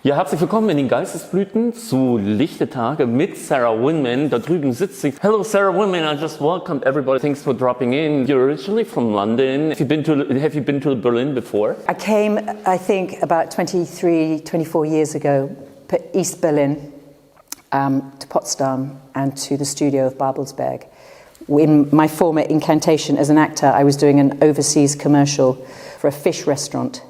Ja, herzlich willkommen in den Geistesblüten zu Lichte Tage mit Sarah Winmans. Da drüben sitzt sie. Hello, Sarah Winmans. I just welcomed everybody. Thanks for dropping in. You're originally from London. Have you been to Berlin before? I came, I think, about 23, 24 years ago, to East Berlin, to Potsdam, and to the studio of Babelsberg. In my former incantation as an actor, I was doing an overseas commercial for a fish restaurant.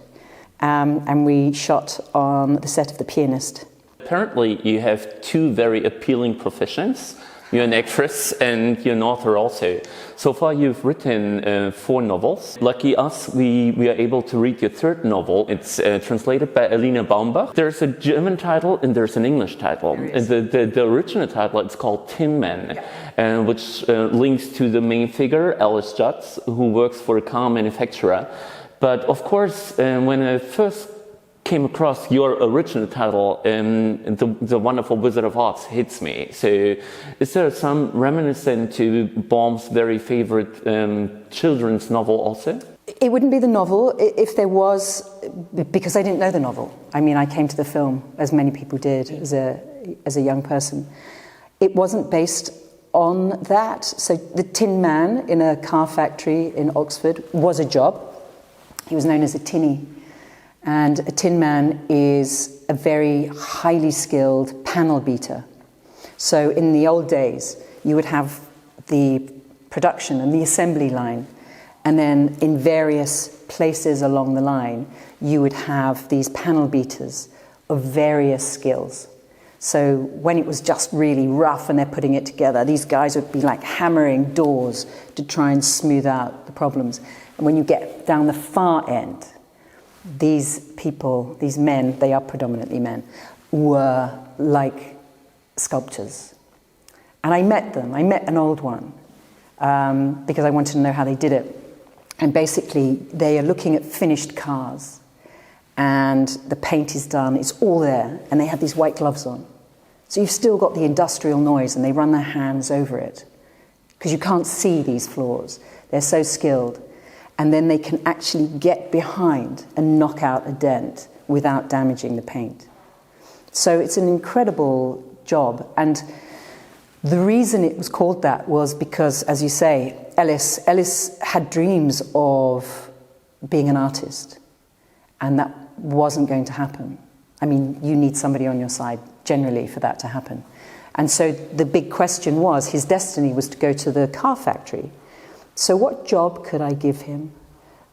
And we shot on the set of The Pianist. Apparently you have two very appealing professions. You're an actress and you're an author also. So far you've written 4 novels. Lucky us, we are able to read your third novel. It's translated by Elina Baumbach. There's a German title and there's an English title. The original title, it's called Tin Man, which links to the main figure, Ellis, who works for a car manufacturer. But of course, when I first came across your original title, The Wonderful Wizard of Oz hits me. So is there some reminiscent to Baums' very favorite children's novel also? It wouldn't be the novel if there was, because I didn't know the novel. I mean, I came to the film, as many people did, as a young person. It wasn't based on that. So the Tin Man in a car factory in Oxford was a job. He was known as a tinny, and a tin man is a very highly skilled panel beater. So in the old days, you would have the production and the assembly line, and then in various places along the line, you would have these panel beaters of various skills. So when it was just really rough and they're putting it together, these guys would be like hammering doors to try and smooth out the problems. And when you get down the far end, these people, these men, they are predominantly men, were like sculptors. And I met them. I met an old one because I wanted to know how they did it. And basically, they are looking at finished cars. And the paint is done, it's all there, and they have these white gloves on. So you've still got the industrial noise, and they run their hands over it because you can't see these flaws. They're so skilled. And then they can actually get behind and knock out a dent without damaging the paint. So it's an incredible job. And the reason it was called that was because, as you say, Ellis had dreams of being an artist. And that wasn't going to happen. I mean, you need somebody on your side, generally, for that to happen. And so the big question was, his destiny was to go to the car factory. So what job could I give him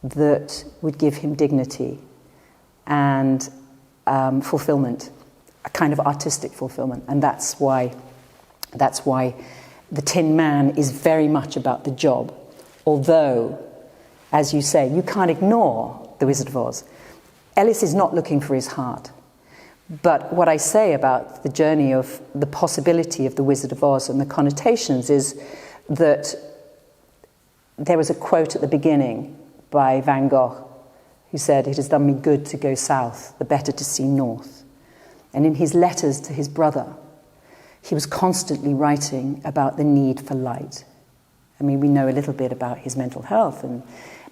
that would give him dignity and fulfillment, a kind of artistic fulfillment? And that's why the Tin Man is very much about the job. Although, as you say, you can't ignore the Wizard of Oz. Ellis is not looking for his heart. But what I say about the journey of the possibility of the Wizard of Oz and the connotations is that there was a quote at the beginning by Van Gogh who said, "It has done me good to go south, the better to see north." And in his letters to his brother, he was constantly writing about the need for light. I mean, we know a little bit about his mental health,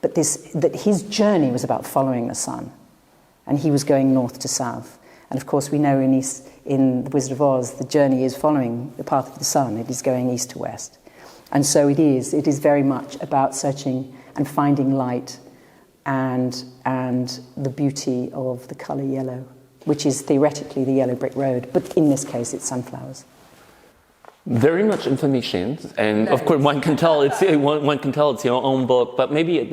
but that his journey was about following the sun, and he was going north to south. And of course, we know in The Wizard of Oz, the journey is following the path of the sun. It is going east to west. And so it is very much about searching and finding light and the beauty of the colour yellow, which is theoretically the yellow brick road, but in this case it's sunflowers. Very much information, and of course one can tell it's your own book. But maybe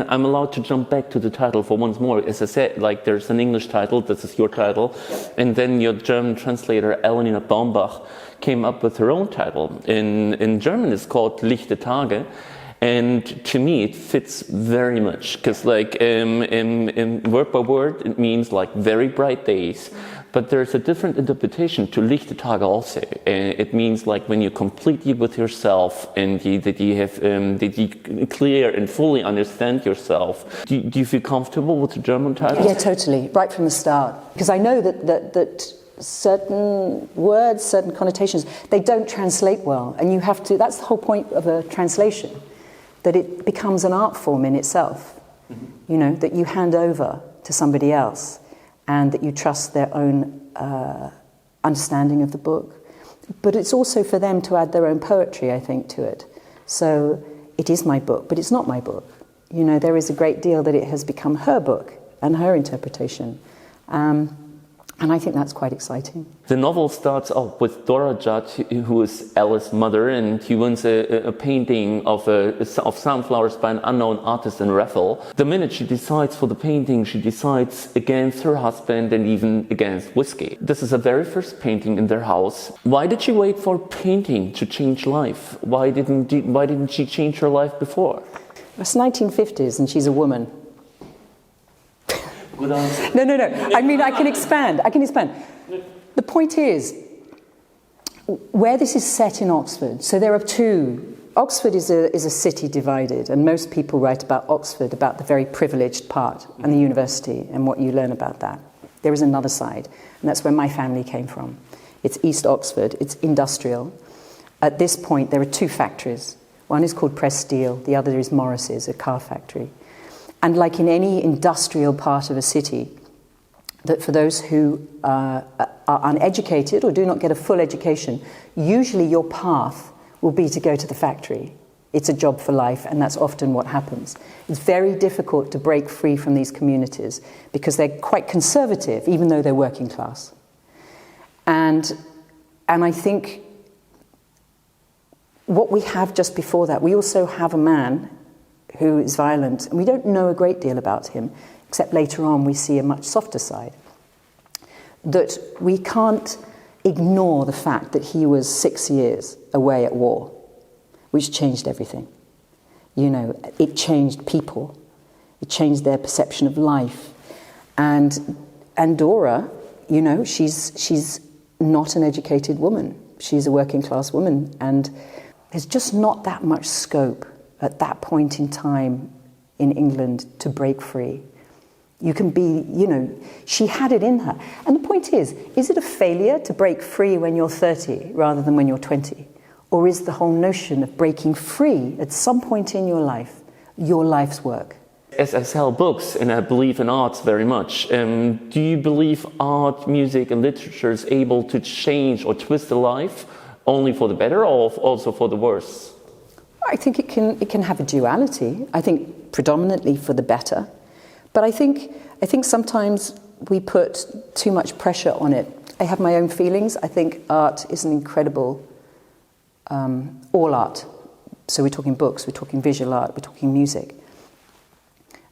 I'm allowed to jump back to the title for once more. As I said, like there's an English title, this is your title, and then your German translator Elina Baumbach came up with her own title. In German, it's called Lichte Tage. And to me, it fits very much because, like, in word by word, it means like very bright days. But there's a different interpretation to Lichte Tage also. It means like when you're completely with yourself and that you clear and fully understand yourself. Do you feel comfortable with the German title? Yeah, totally. Right from the start, because I know that certain words, certain connotations, they don't translate well, and you have to. That's the whole point of a translation. That it becomes an art form in itself, you know, that you hand over to somebody else. and that you trust their own understanding of the book. But it's also for them to add their own poetry, I think, to it. So it is my book, but it's not my book. You know, there is a great deal that it has become her book and her interpretation. And I think that's quite exciting. The novel starts off with Dora Judd, who is Alice's mother, and he wins a painting of sunflowers by an unknown artist in Raffle. The minute she decides for the painting, she decides against her husband and even against whiskey. This is the very first painting in their house. Why did she wait for painting to change life? Why didn't she change her life before? It's 1950s and she's a woman. Good answer. No. I mean, I can expand. The point is, where this is set in Oxford, so there are two. Oxford is a city divided, and most people write about Oxford, about the very privileged part, and the university, and what you learn about that. There is another side, and that's where my family came from. It's East Oxford, it's industrial. At this point, there are two factories. One is called Press Steel, the other is Morris's, a car factory. And like in any industrial part of a city, that for those who are uneducated or do not get a full education, usually your path will be to go to the factory. It's a job for life, and that's often what happens. It's very difficult to break free from these communities because they're quite conservative, even though they're working class. And I think what we have just before that, we also have a man who is violent, and we don't know a great deal about him, except later on we see a much softer side. That we can't ignore the fact that he was 6 years away at war, which changed everything. You know, it changed people, it changed their perception of life. And Dora, you know, she's not an educated woman, she's a working class woman, and there's just not that much scope at that point in time in England to break free. You can be, you know, she had it in her. And the point is it a failure to break free when you're 30 rather than when you're 20? Or is the whole notion of breaking free at some point in your life your life's work? As I sell books and I believe in arts very much, do you believe art, music and literature is able to change or twist a life only for the better or also for the worse? I think it can have a duality. I think predominantly for the better, but I think sometimes we put too much pressure on it. I have my own feelings. I think art is an incredible, all art. So we're talking books, we're talking visual art, we're talking music.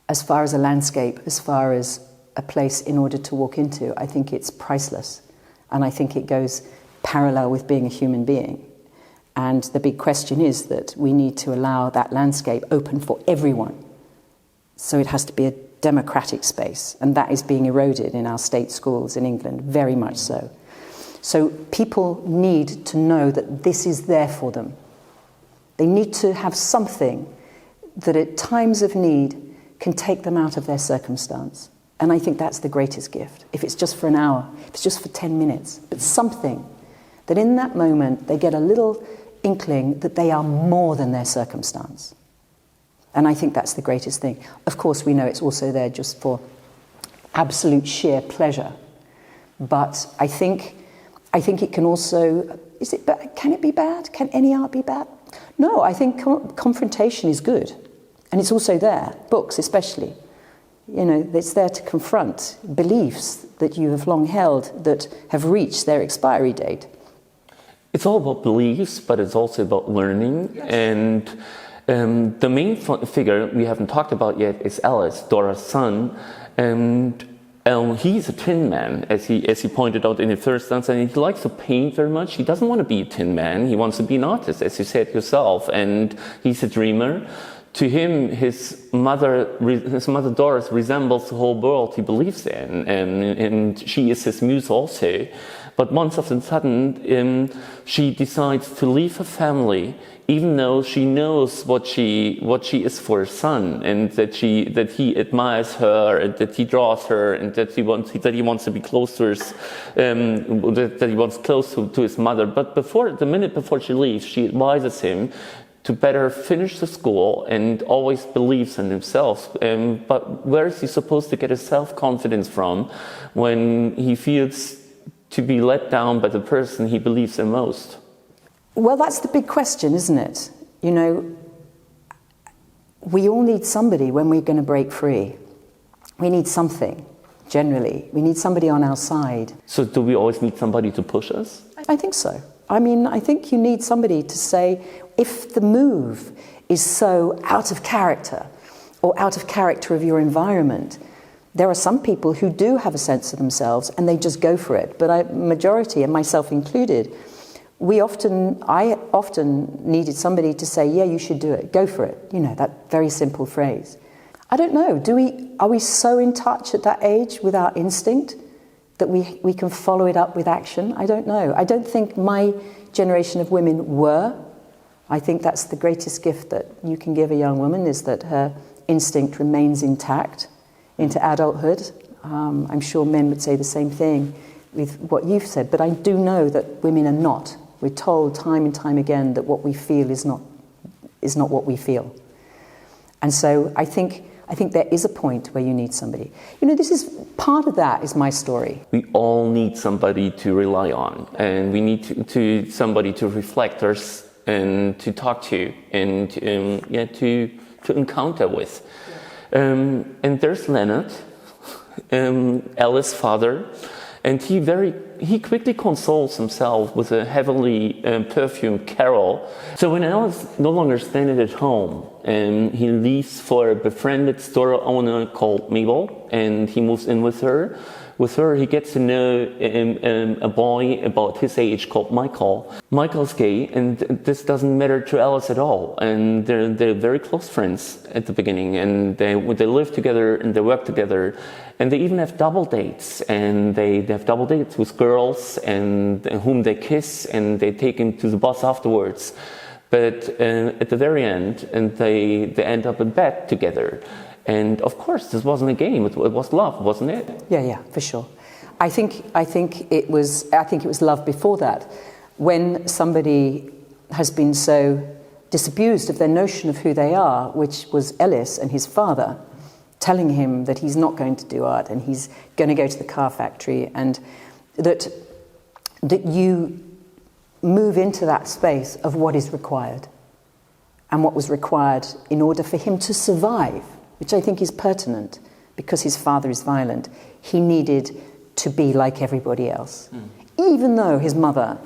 As far as a landscape, as far as a place in order to walk into, I think it's priceless, and I think it goes parallel with being a human being. And the big question is that we need to allow that landscape open for everyone. So it has to be a democratic space, and that is being eroded in our state schools in England, very much so. So people need to know that this is there for them. They need to have something that at times of need can take them out of their circumstance. And I think that's the greatest gift. If it's just for an hour, if it's just for 10 minutes, but something that in that moment they get a little inkling that they are more than their circumstance. And I think that's the greatest thing. Of course, we know it's also there just for absolute sheer pleasure. But I think it can also, can it be bad? Can any art be bad? No, I think confrontation is good. And it's also there, books especially. You know, it's there to confront beliefs that you have long held that have reached their expiry date. It's all about beliefs, but it's also about learning. Yes. And the main figure we haven't talked about yet is Ellis, Dora's son. And he's a tin man, as he pointed out in the first dance, and he likes to paint very much. He doesn't want to be a tin man. He wants to be an artist, as you said yourself. And he's a dreamer. To him, his mother Doris resembles the whole world he believes in, and she is his muse also. But once of a sudden, she decides to leave her family, even though she knows what she is for her son, and that he admires her, and that he draws her, and that he wants to be close to that he wants close to his mother. But the minute before she leaves, she advises him to better finish the school and always believes in himself. But where is he supposed to get his self-confidence from when he feels to be let down by the person he believes in most? Well, that's the big question, isn't it? You know, we all need somebody when we're going to break free. We need something, generally. We need somebody on our side. So do we always need somebody to push us? I think so. I mean, I think you need somebody to say, if the move is so out of character or out of character of your environment, there are some people who do have a sense of themselves and they just go for it. But majority, and myself included, I often needed somebody to say, yeah, you should do it, go for it. You know, that very simple phrase. I don't know, are we so in touch at that age with our instinct that we can follow it up with action? I don't know. I don't think my generation of women were. I think that's the greatest gift that you can give a young woman, is that her instinct remains intact into adulthood. I'm sure men would say the same thing with what you've said, but I do know that women are not. We're told time and time again that what we feel is not what we feel. And so I think there is a point where you need somebody. You know, part of that is my story. We all need somebody to rely on, and we need to somebody to reflect us and to talk to, and to encounter with. And there's Leonard, Ellis' father, and he quickly consoles himself with a heavily perfumed carol. So when Ellis no longer standing at home, he leaves for a befriended store owner called Mable, and he moves in with her. With her, he gets to know a boy about his age called Michael. Michael's gay, and this doesn't matter to Ellis at all. And they're very close friends at the beginning, and they live together and they work together, and they even have double dates. And they have double dates with girls and whom they kiss, and they take him to the bus afterwards. But at the very end, and they end up in bed together. And of course, this wasn't a game. It was love, wasn't it? Yeah, for sure. I think it was love before that. When somebody has been so disabused of their notion of who they are, which was Ellis and his father, telling him that he's not going to do art and he's going to go to the car factory, and that you move into that space of what is required and what was required in order for him to survive, which I think is pertinent because his father is violent. He needed to be like everybody else, even though his mother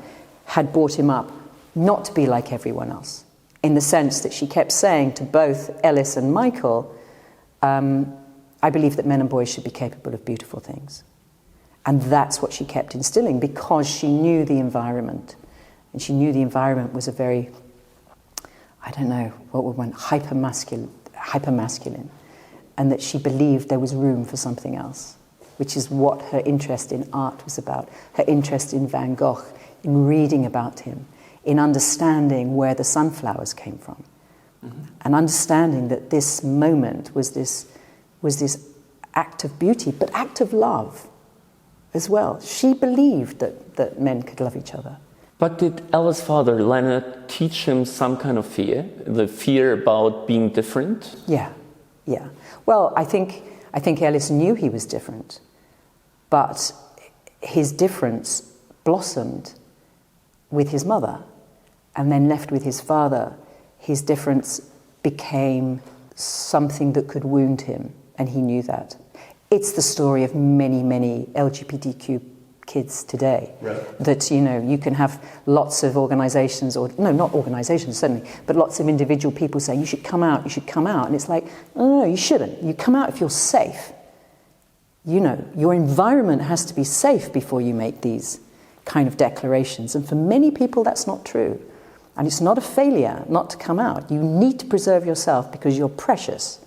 had brought him up not to be like everyone else, in the sense that she kept saying to both Ellis and Michael, I believe that men and boys should be capable of beautiful things. And that's what she kept instilling, because she knew the environment. And she knew the environment was a very, I don't know, what would one, hyper-masculine, and that she believed there was room for something else, which is what her interest in art was about, her interest in Van Gogh, in reading about him, in understanding where the sunflowers came from, and understanding that this moment was this act of beauty, but act of love as well. She believed that men could love each other. But did Ellis' father, Leonard, teach him some kind of fear? The fear about being different? Yeah. Well, I think Ellis knew he was different, but his difference blossomed with his mother, and then left with his father. His difference became something that could wound him, and he knew that. It's the story of many, many LGBTQ kids today. Right. That, you know, you can have lots of organisations, or no, not organisations certainly, but lots of individual people saying you should come out, and it's like, no, you shouldn't. You come out if you're safe. You know, your environment has to be safe before you make these kind of declarations, and for many people that's not true. And it's not a failure not to come out. You need to preserve yourself because you're precious,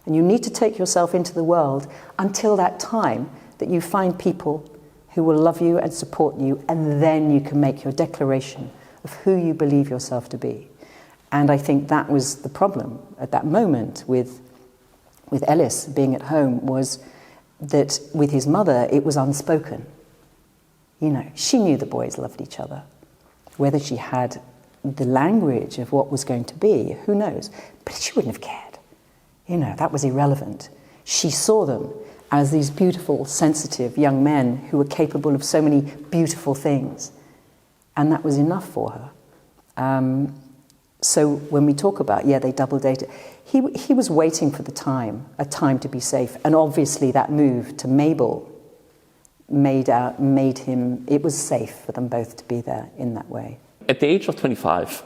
and you need to take yourself into the world until that time that you find people who will love you and support you, and then you can make your declaration of who you believe yourself to be. And I think that was the problem at that moment with Ellis being at home, was that with his mother it was unspoken. You know, she knew the boys loved each other. Whether she had the language of what was going to be, who knows? But she wouldn't have cared. You know, that was irrelevant. She saw them as these beautiful, sensitive young men who were capable of so many beautiful things. And that was enough for her. So when we talk about, they double dated, he was waiting for a time to be safe. And obviously that move to Mable made him, it was safe for them both to be there in that way. At the age of 25,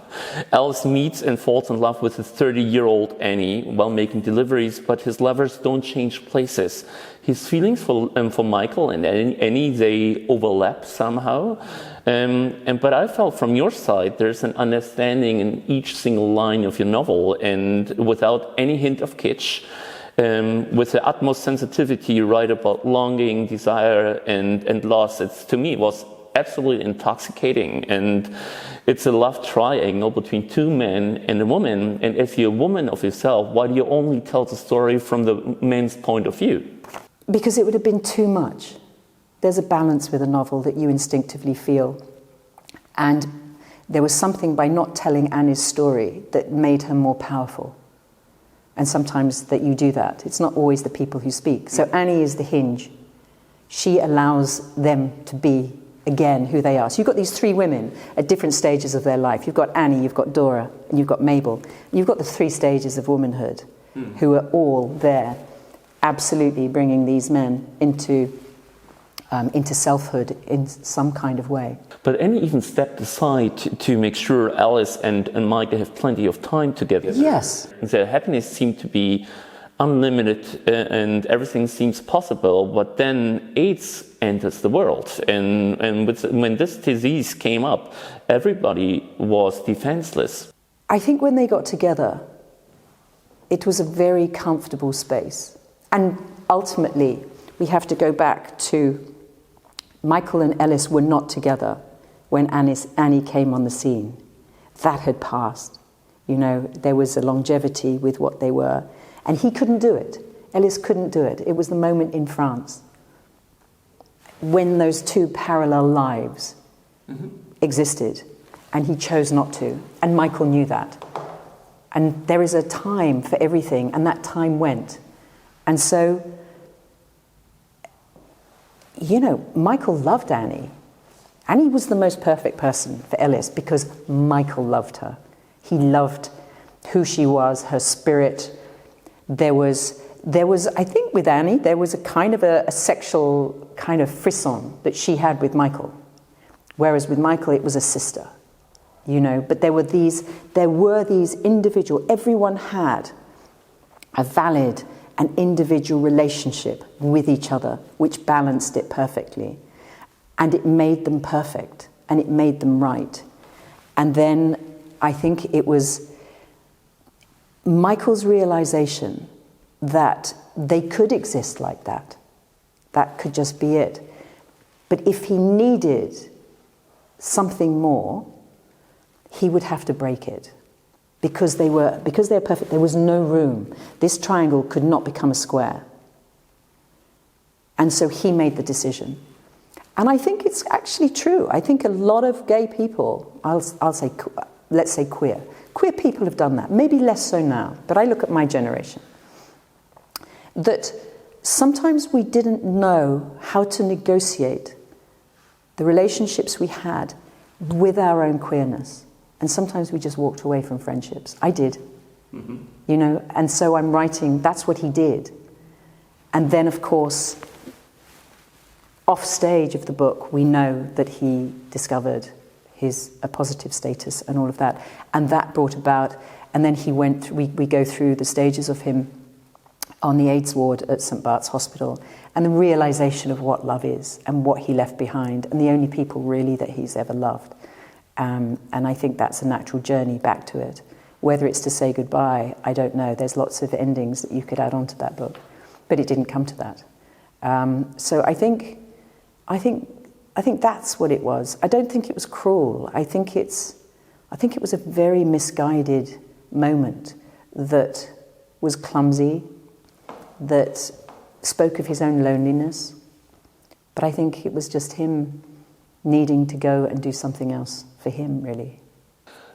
Ellis meets and falls in love with his 30-year-old Annie while making deliveries, but his lovers don't change places. His feelings for Michael and Annie, they overlap somehow. But I felt from your side there's an understanding in each single line of your novel, and without any hint of kitsch, with the utmost sensitivity you write about longing, desire and loss. To me it was absolutely intoxicating, and it's a love triangle between two men and a woman. And if you're a woman of yourself, why do you only tell the story from the man's point of view? Because it would have been too much. There's a balance with a novel that you instinctively feel. And there was something by not telling Annie's story that made her more powerful. And sometimes that you do that. It's not always the people who speak. So Annie is the hinge. She allows them to be, again, who they are. So you've got these three women at different stages of their life. You've got Annie, you've got Dora, and you've got Mable. And you've got the three stages of womanhood who are all there, absolutely bringing these men into selfhood in some kind of way. But Annie even stepped aside to make sure Alice and Micah have plenty of time together. Yes. Their happiness seemed to be unlimited and everything seems possible, but then AIDS enters the world. And when this disease came up, everybody was defenseless. I think when they got together, it was a very comfortable space. And ultimately, we have to go back to Michael and Ellis were not together when Annie came on the scene. That had passed. You know, there was a longevity with what they were. And he couldn't do it. Ellis couldn't do it. It was the moment in France when those two parallel lives existed. And he chose not to. And Michael knew that. And there is a time for everything, and that time went. And so, you know, Michael loved Annie. Annie was the most perfect person for Ellis because Michael loved her. He loved who she was, her spirit. There was, I think with Annie, there was a kind of a sexual kind of frisson that she had with Michael. Whereas with Michael, it was a sister, you know. But there were these individual, everyone had a valid and individual relationship with each other, which balanced it perfectly. And it made them perfect, and it made them right. And then I think it was Michael's realization that they could exist like that. That could just be it. But if he needed something more, he would have to break it. Because they're perfect, there was no room. This triangle could not become a square. And so he made the decision. And I think it's actually true. I think a lot of gay people, let's say queer people have done that. Maybe less so now, but I look at my generation. That sometimes we didn't know how to negotiate the relationships we had with our own queerness. And sometimes we just walked away from friendships. I did, you know, and so I'm writing, that's what he did. And then, of course, off stage of the book, we know that he discovered a positive status and all of that. And that brought about, and then he went, we go through the stages of him on the AIDS ward at St. Bart's Hospital, and the realization of what love is and what he left behind, and the only people really that he's ever loved. And I think that's a natural journey back to it. Whether it's to say goodbye, I don't know. There's lots of endings that you could add on to that book, but it didn't come to that. So I think that's what it was. I don't think it was cruel. I think it was a very misguided moment that was clumsy, that spoke of his own loneliness. But I think it was just him needing to go and do something else for him, really.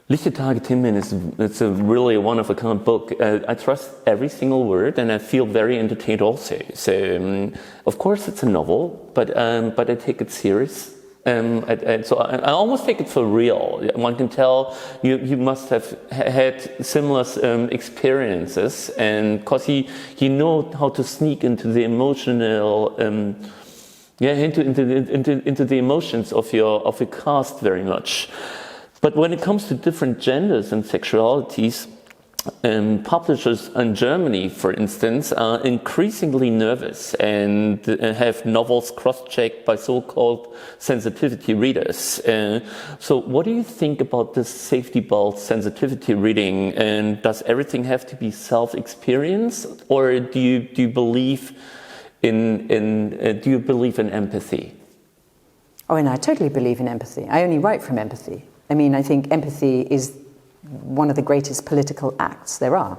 Lichte Tage, Timman it's a really one-of-a-kind book. I trust every single word, and I feel very entertained also. So, of course, it's a novel, but I take it serious. So I almost take it for real. One can tell you must have had similar experiences, and because you know how to sneak into the emotional, into the emotions of your cast very much. But when it comes to different genders and sexualities, publishers in Germany, for instance, are increasingly nervous and have novels cross-checked by so-called sensitivity readers. So what do you think about this safety belt sensitivity reading? And does everything have to be self-experienced, or do you believe in empathy? Oh, and I totally believe in empathy. I only write from empathy. I mean, I think empathy is one of the greatest political acts there are.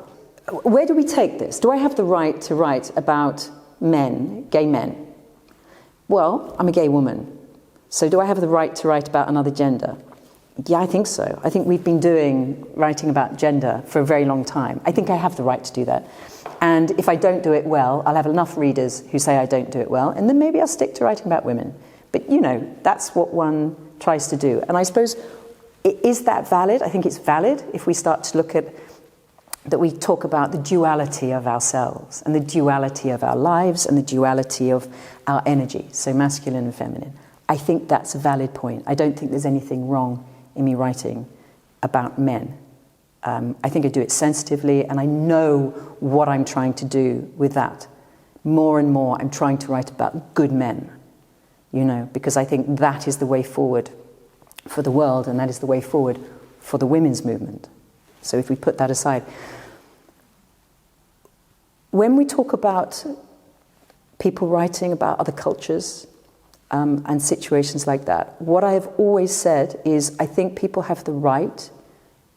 Where do we take this? Do I have the right to write about men, gay men? Well, I'm a gay woman. So do I have the right to write about another gender? Yeah, I think so. I think we've been writing about gender for a very long time. I think I have the right to do that. And if I don't do it well, I'll have enough readers who say I don't do it well, and then maybe I'll stick to writing about women. But, that's what one tries to do. And I suppose, is that valid? I think it's valid if we start to look at that we talk about the duality of ourselves and the duality of our lives and the duality of our energy, so masculine and feminine. I think that's a valid point. I don't think there's anything wrong in me writing about men. I think I do it sensitively, and I know what I'm trying to do with that. More and more, I'm trying to write about good men, because I think that is the way forward for the world, and that is the way forward for the women's movement. So if we put that aside, when we talk about people writing about other cultures and situations like that, what I have always said is I think people have the right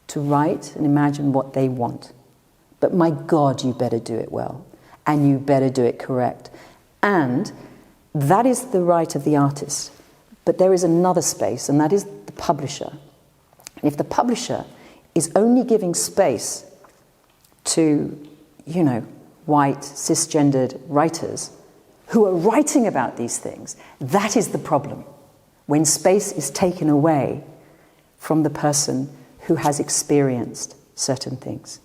to write and imagine what they want. But my God, you better do it well, and you better do it correct. And that is the right of the artist. But there is another space, and that is the publisher. And if the publisher is only giving space to, white, cisgendered writers who are writing about these things, that is the problem. When space is taken away from the person who has experienced certain things.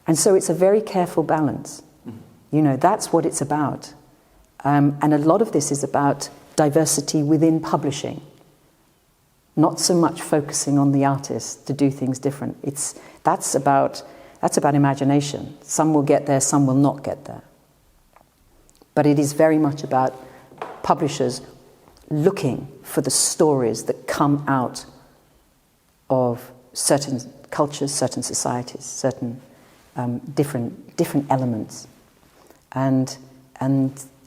And so it's a very careful balance. That's what it's about. And a lot of this is about diversity within publishing, not so much focusing on the artist to do things different. That's about imagination. Some will get there, some will not get there. But it is very much about publishers looking for the stories that come out of certain cultures, certain societies, certain different elements, and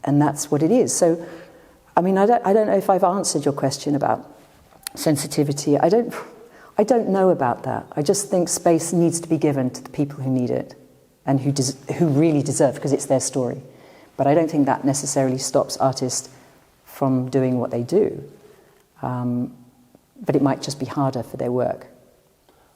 that's what it is. So, I mean, I don't know if I've answered your question about sensitivity. I don't know about that. I just think space needs to be given to the people who need it and who really deserve, because it's their story. But I don't think that necessarily stops artists from doing what they do. But it might just be harder for their work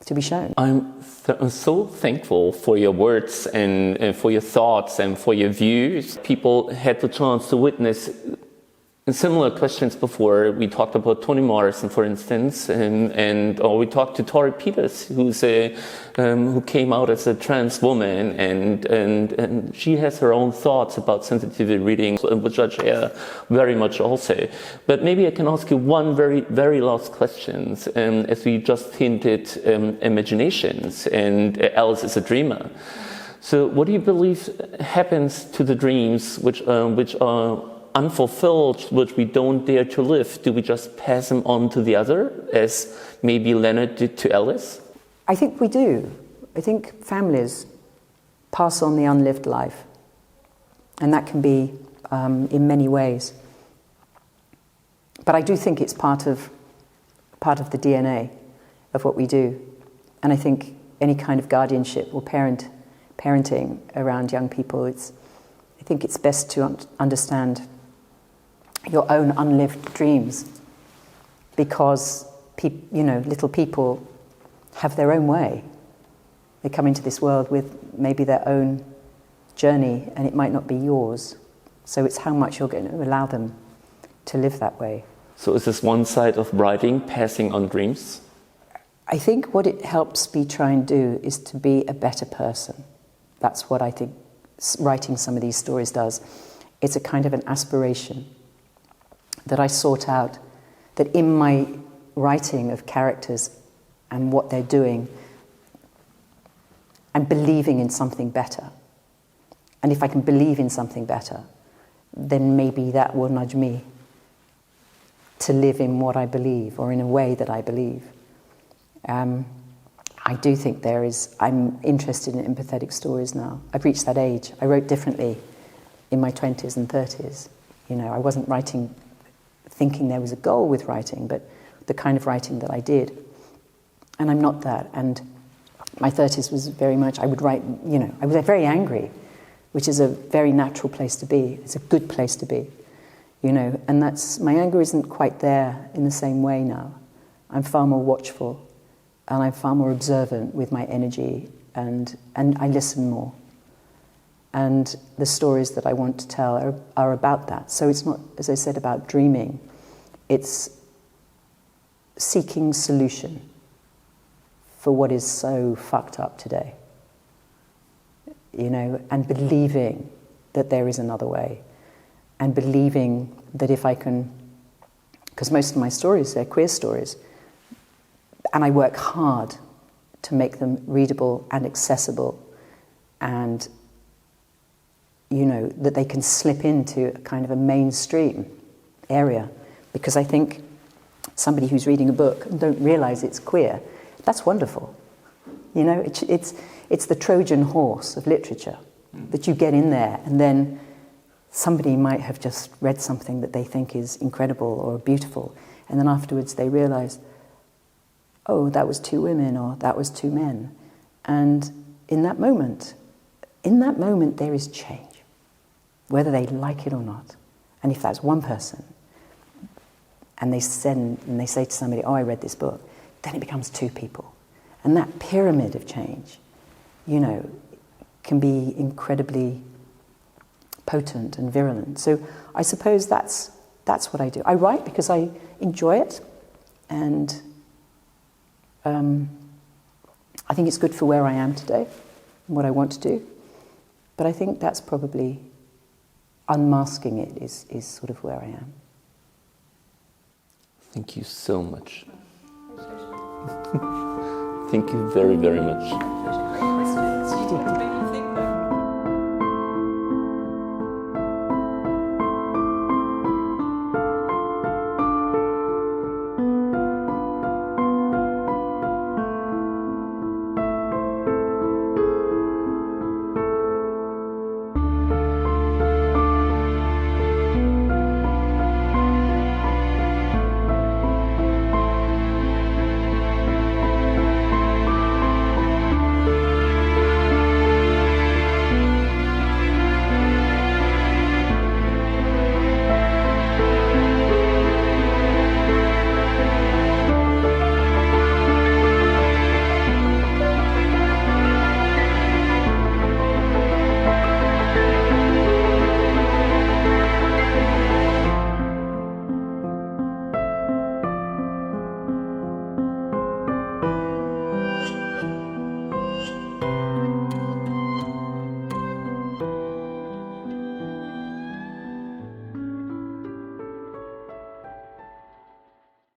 to be shown. I'm so thankful for your words and for your thoughts and for your views. People had the chance to witness similar questions before. We talked about Toni Morrison, for instance, or we talked to Tori Peters, who came out as a trans woman, and she has her own thoughts about sensitivity reading, which I share very much also. But maybe I can ask you one very, very last question, as we just hinted, imaginations, and Alice is a dreamer. So, what do you believe happens to the dreams which are unfulfilled, which we don't dare to live? Do we just pass them on to the other, as maybe Leonard did to Ellis? I think we do. I think families pass on the unlived life, and that can be in many ways. But I do think it's part of the DNA of what we do, and I think any kind of guardianship or parenting around young people, I think it's best to understand your own unlived dreams, because little people have their own way. They come into this world with maybe their own journey, and it might not be yours. So it's how much you're going to allow them to live that way. So is this one side of writing, passing on dreams? I think what it helps me try and do is to be a better person. That's what I think writing some of these stories does. It's a kind of an aspiration that I sought out, that in my writing of characters and what they're doing, I'm believing in something better. And if I can believe in something better, then maybe that will nudge me to live in what I believe, or in a way that I believe. I do think I'm interested in empathetic stories now. I've reached that age. I wrote differently in my 20s and 30s. You know, I wasn't writing thinking there was a goal with writing, but the kind of writing that I did. And I'm not that. And my 30s was very much, I would write, you know, I was very angry, which is a very natural place to be. It's a good place to be, you know, and my anger isn't quite there in the same way now. I'm far more watchful, and I'm far more observant with my energy, and I listen more. And the stories that I want to tell are about that. So it's not, as I said, about dreaming. It's seeking solution for what is so fucked up today. You know, and believing that there is another way. And believing that if I can, because most of my stories, they're queer stories, and I work hard to make them readable and accessible, and, you know, that they can slip into a kind of a mainstream area. Because I think somebody who's reading a book and don't realise it's queer, that's wonderful. You know, it's the Trojan horse of literature, that you get in there and then somebody might have just read something that they think is incredible or beautiful, and then afterwards they realise, oh, that was two women or that was two men. And in that moment there is change, whether they like it or not. And if that's one person, and they say to somebody, oh, I read this book, then it becomes two people. And that pyramid of change, you know, can be incredibly potent and virulent. So I suppose that's what I do. I write because I enjoy it, and I think it's good for where I am today and what I want to do. But I think that's probably unmasking it is sort of where I am. Thank you so much. Thank you very, very much.